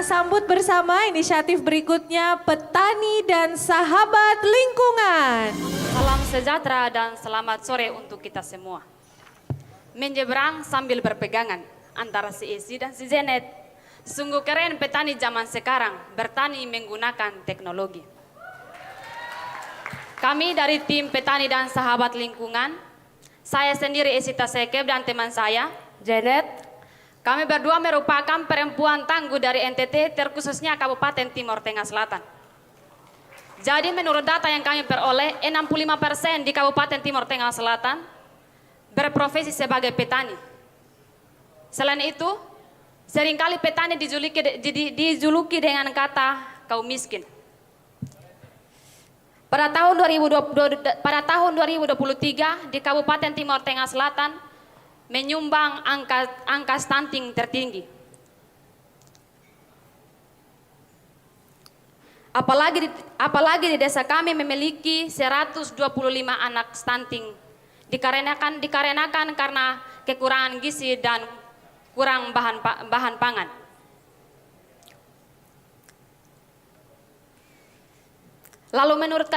Kita sambut bersama inisiatif berikutnya Petani dan Sahabat Lingkungan. Salam sejahtera dan selamat sore untuk kita semua. Menyeberang sambil berpegangan antara si Esi dan si Zenet. Sungguh keren petani zaman sekarang bertani menggunakan teknologi. Kami dari tim Petani dan Sahabat Lingkungan, saya sendiri Esi Tasekeb dan teman saya, Zenet. Kami berdua merupakan perempuan tangguh dari NTT, terkhususnya Kabupaten Timur Tengah Selatan. Jadi menurut data yang kami peroleh, 65% di Kabupaten Timur Tengah Selatan berprofesi sebagai petani. Selain itu, seringkali petani dijuluki dengan kata kaum miskin. Pada tahun 2023 di Kabupaten Timur Tengah Selatan menyumbang angka stunting tertinggi. Apalagi di desa kami memiliki 125 anak stunting dikarenakan karena kekurangan gizi dan kurang bahan pangan. Lalu menurut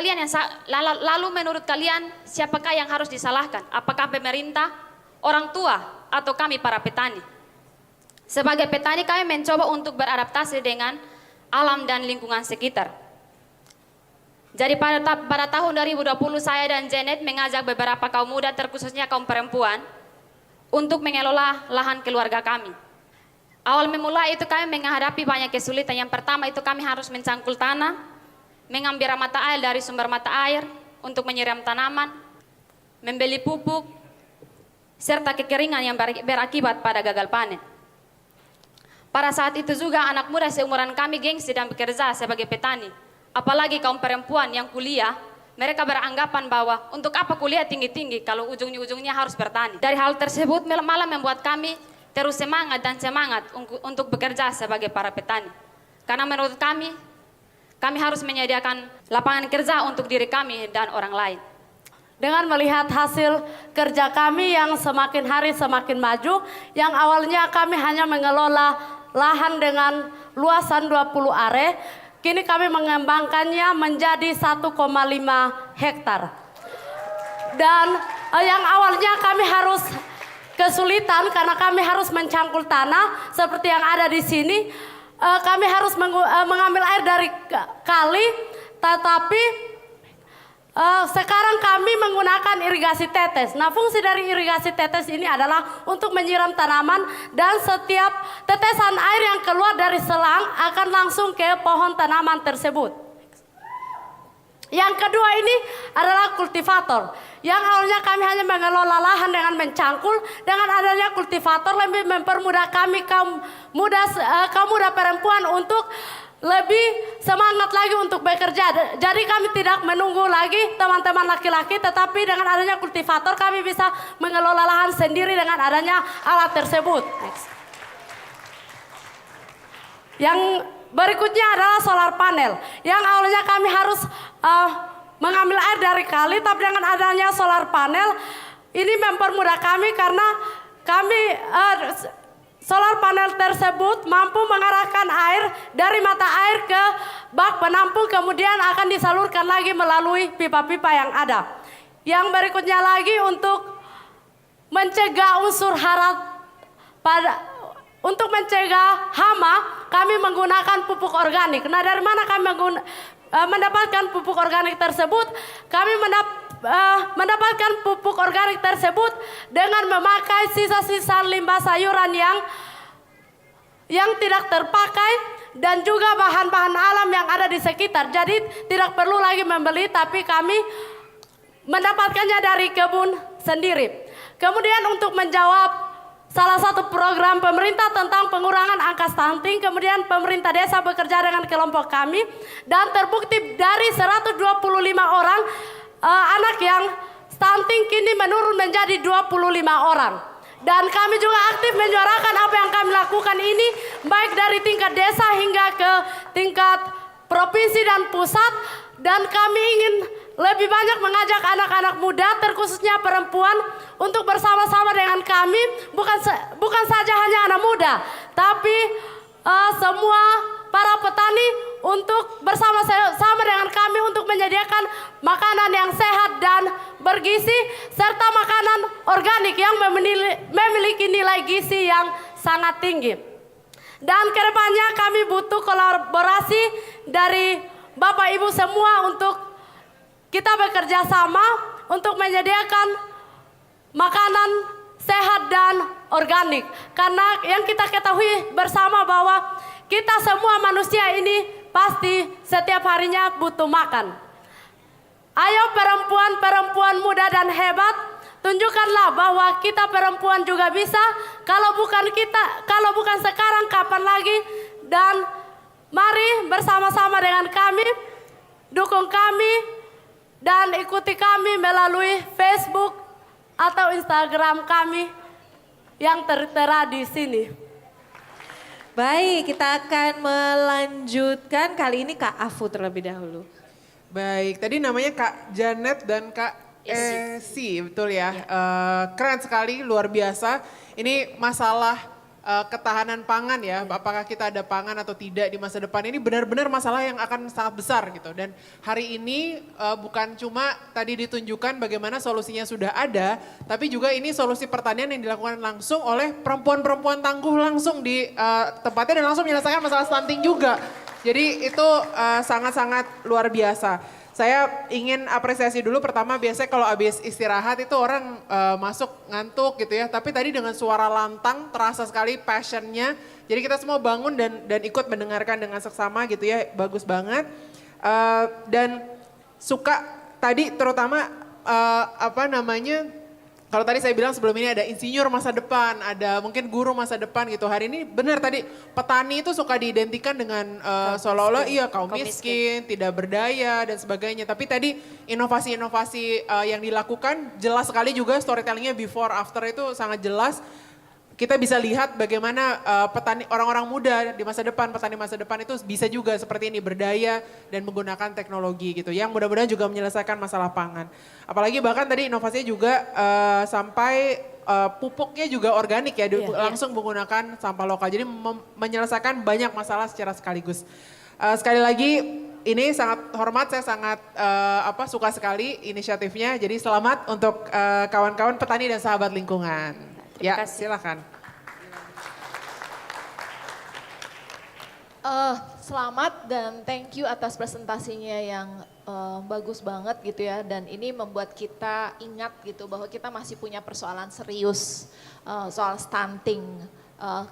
kalian siapakah yang harus disalahkan? Apakah pemerintah, orang tua, atau kami para petani? Sebagai petani kami mencoba untuk beradaptasi dengan alam dan lingkungan sekitar. Jadi pada tahun 2020 saya dan Zenet mengajak beberapa kaum muda, terkhususnya kaum perempuan, untuk mengelola lahan keluarga kami. Awal memulai itu kami menghadapi banyak kesulitan. Yang pertama itu kami harus mencangkul tanah, mengambil mata air dari sumber mata air untuk menyiram tanaman, membeli pupuk, serta kekeringan yang berakibat pada gagal panen. Pada saat itu juga anak muda seumuran kami gengsi dan bekerja sebagai petani. Apalagi kaum perempuan yang kuliah, mereka beranggapan bahwa untuk apa kuliah tinggi-tinggi kalau ujung-ujungnya harus bertani. Dari hal tersebut malah membuat kami terus semangat untuk bekerja sebagai para petani. Karena menurut kami harus menyediakan lapangan kerja untuk diri kami dan orang lain. Dengan melihat hasil kerja kami yang semakin hari semakin maju, yang awalnya kami hanya mengelola lahan dengan luasan 20 are, kini kami mengembangkannya menjadi 1,5 hektar. Dan yang awalnya kami harus kesulitan karena kami harus mencangkul tanah seperti yang ada di sini. Kami harus mengambil air dari kali, tetapi sekarang kami menggunakan irigasi tetes. Nah, fungsi dari irigasi tetes ini adalah untuk menyiram tanaman dan setiap tetesan air yang keluar dari selang akan langsung ke pohon tanaman tersebut. Yang kedua ini adalah kultivator. Yang awalnya kami hanya mengelola lahan dengan mencangkul, dengan adanya kultivator lebih mempermudah kami kaum muda perempuan untuk lebih semangat lagi untuk bekerja. Jadi kami tidak menunggu lagi teman-teman laki-laki, tetapi dengan adanya kultivator kami bisa mengelola lahan sendiri dengan adanya alat tersebut. Yang berikutnya adalah solar panel. Yang awalnya kami harus mengambil air dari kali, tapi dengan adanya solar panel ini mempermudah kami karena kami solar panel tersebut mampu mengarahkan air dari mata air ke bak penampung, kemudian akan disalurkan lagi melalui pipa-pipa yang ada. Yang berikutnya lagi untuk mencegah unsur hara untuk mencegah hama, kami menggunakan pupuk organik. Nah, dari mana kami mendapatkan pupuk organik tersebut? Kami mendapatkan pupuk organik tersebut dengan memakai sisa-sisa limbah sayuran yang tidak terpakai dan juga bahan-bahan alam yang ada di sekitar. Jadi tidak perlu lagi membeli, tapi kami mendapatkannya dari kebun sendiri. Kemudian untuk menjawab salah satu program pemerintah tentang pengurangan angka stunting, kemudian pemerintah desa bekerja dengan kelompok kami dan terbukti dari 125 orang anak yang stunting kini menurun menjadi 25 orang. Dan kami juga aktif menyuarakan apa yang kami lakukan ini baik dari tingkat desa hingga ke tingkat provinsi dan pusat, dan kami ingin lebih banyak mengajak anak-anak muda terkhususnya perempuan untuk bersama-sama dengan kami, bukan saja hanya anak muda, tapi semua para petani untuk bersama-sama dengan kami untuk menyediakan makanan yang sehat dan bergizi serta makanan organik yang memiliki nilai gizi yang sangat tinggi. Dan kedepannya kami butuh kolaborasi dari Bapak Ibu semua untuk kita bekerja sama untuk menyediakan makanan sehat dan organik. Karena yang kita ketahui bersama bahwa kita semua manusia ini pasti setiap harinya butuh makan. Ayo perempuan-perempuan muda dan hebat, tunjukkanlah bahwa kita perempuan juga bisa. Kalau bukan sekarang, kapan lagi? Dan mari bersama-sama dengan kami, dukung kami dan ikuti kami melalui Facebook atau Instagram kami yang tertera di sini. Baik, kita akan melanjutkan kali ini Kak Afu terlebih dahulu. Baik, tadi namanya Kak Janet dan Kak Esi, betul ya. Keren sekali, luar biasa. Ini masalah ketahanan pangan ya, apakah kita ada pangan atau tidak di masa depan. Ini benar-benar masalah yang akan sangat besar gitu. Dan hari ini bukan cuma tadi ditunjukkan bagaimana solusinya sudah ada, tapi juga ini solusi pertanian yang dilakukan langsung oleh perempuan-perempuan tangguh langsung di tempatnya dan langsung menyelesaikan masalah stunting juga. Jadi itu sangat-sangat luar biasa. Saya ingin apresiasi dulu pertama biasanya kalau habis istirahat itu orang masuk ngantuk gitu ya. Tapi tadi dengan suara lantang terasa sekali passionnya. Jadi kita semua bangun dan ikut mendengarkan dengan seksama gitu ya. Bagus banget. Dan suka tadi terutama kalau tadi saya bilang sebelum ini ada insinyur masa depan, ada mungkin guru masa depan gitu. Hari ini benar tadi petani itu suka diidentikan dengan seolah-olah kaum miskin, tidak berdaya dan sebagainya. Tapi tadi inovasi-inovasi yang dilakukan jelas sekali juga storytellingnya before after itu sangat jelas. Kita bisa lihat bagaimana petani orang-orang muda di masa depan, petani masa depan itu bisa juga seperti ini berdaya dan menggunakan teknologi gitu. Yang mudah-mudahan juga menyelesaikan masalah pangan. Apalagi bahkan tadi inovasinya juga sampai pupuknya juga organik ya, langsung menggunakan sampah lokal. Jadi menyelesaikan banyak masalah secara sekaligus. Sekali lagi ini sangat hormat, saya sangat suka sekali inisiatifnya. Jadi selamat untuk kawan-kawan petani dan sahabat lingkungan. Terima Ya, kasih. silakan. Selamat dan thank you atas presentasinya yang bagus banget gitu ya. Dan ini membuat kita ingat gitu bahwa kita masih punya persoalan serius soal stunting.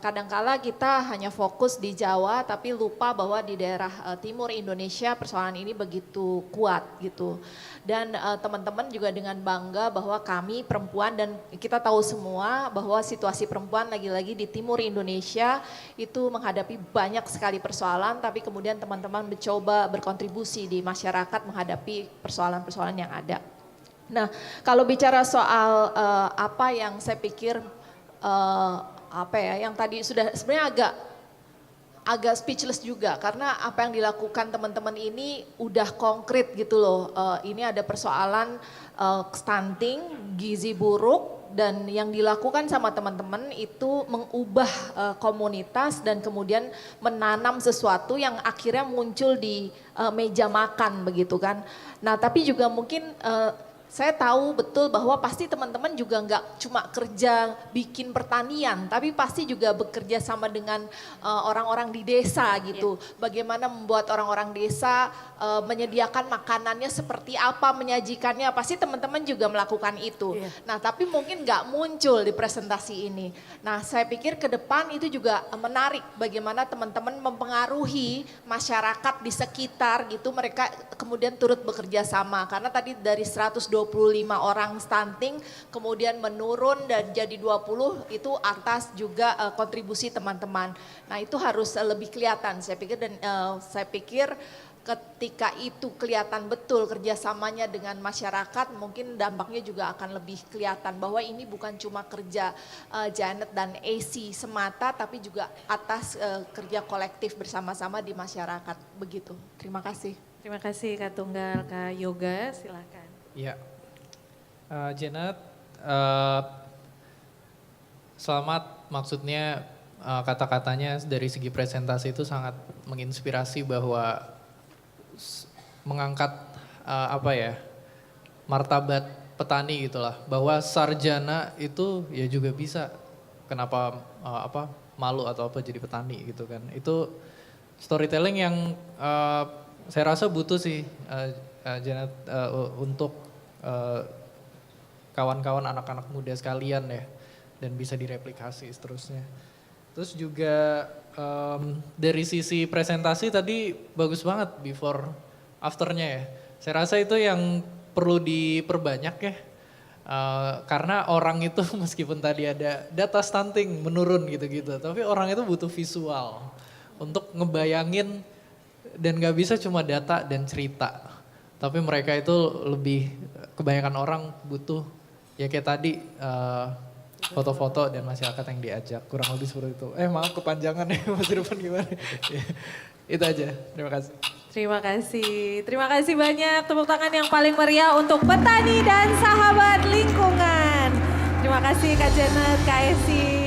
Kadangkala kita hanya fokus di Jawa tapi lupa bahwa di daerah timur Indonesia persoalan ini begitu kuat gitu. Dan teman-teman juga dengan bangga bahwa kami perempuan dan kita tahu semua bahwa situasi perempuan lagi-lagi di timur Indonesia itu menghadapi banyak sekali persoalan, tapi kemudian teman-teman mencoba berkontribusi di masyarakat menghadapi persoalan-persoalan yang ada. Nah, kalau bicara soal apa yang saya pikir yang tadi sudah sebenarnya agak speechless juga karena apa yang dilakukan teman-teman ini udah konkret gitu loh. Ini ada persoalan stunting, gizi buruk dan yang dilakukan sama teman-teman itu mengubah komunitas dan kemudian menanam sesuatu yang akhirnya muncul di meja makan begitu kan. Nah, tapi juga mungkin saya tahu betul bahwa pasti teman-teman juga nggak cuma kerja bikin pertanian, tapi pasti juga bekerja sama dengan orang-orang di desa gitu. Bagaimana membuat orang-orang desa menyediakan makanannya seperti apa, menyajikannya, pasti teman-teman juga melakukan itu. Nah, tapi mungkin nggak muncul di presentasi ini. Nah, saya pikir ke depan itu juga menarik bagaimana teman-teman mempengaruhi masyarakat di sekitar gitu, mereka kemudian turut bekerja sama. Karena tadi dari 125 orang stunting kemudian menurun dan jadi 20 itu atas juga kontribusi teman-teman. Nah, itu harus lebih kelihatan saya pikir dan saya pikir ketika itu kelihatan betul kerjasamanya dengan masyarakat mungkin dampaknya juga akan lebih kelihatan bahwa ini bukan cuma kerja Janet dan AC semata tapi juga atas kerja kolektif bersama-sama di masyarakat begitu. Terima kasih. Terima kasih Kak Tunggal, Kak Yoga silakan. Ya, Janet, selamat maksudnya kata-katanya dari segi presentasi itu sangat menginspirasi bahwa mengangkat martabat petani gitulah, bahwa sarjana itu ya juga bisa, kenapa malu atau apa jadi petani gitu kan. Itu storytelling yang saya rasa butuh sih Janet, untuk kawan-kawan anak-anak muda sekalian ya, dan bisa direplikasi seterusnya. Terus juga dari sisi presentasi tadi bagus banget before afternya ya. Saya rasa itu yang perlu diperbanyak ya. Karena orang itu meskipun tadi ada data stunting menurun gitu-gitu, tapi orang itu butuh visual untuk ngebayangin, dan gak bisa cuma data dan cerita. Tapi mereka itu lebih, kebanyakan orang butuh ya kayak tadi foto-foto dan masyarakat yang diajak, kurang lebih seperti itu. Maaf kepanjangan ya, Mas Irfan gimana? Itu aja, terima kasih. Terima kasih banyak. Tepuk tangan yang paling meriah untuk petani dan sahabat lingkungan. Terima kasih Kak Janet, Kak Esi.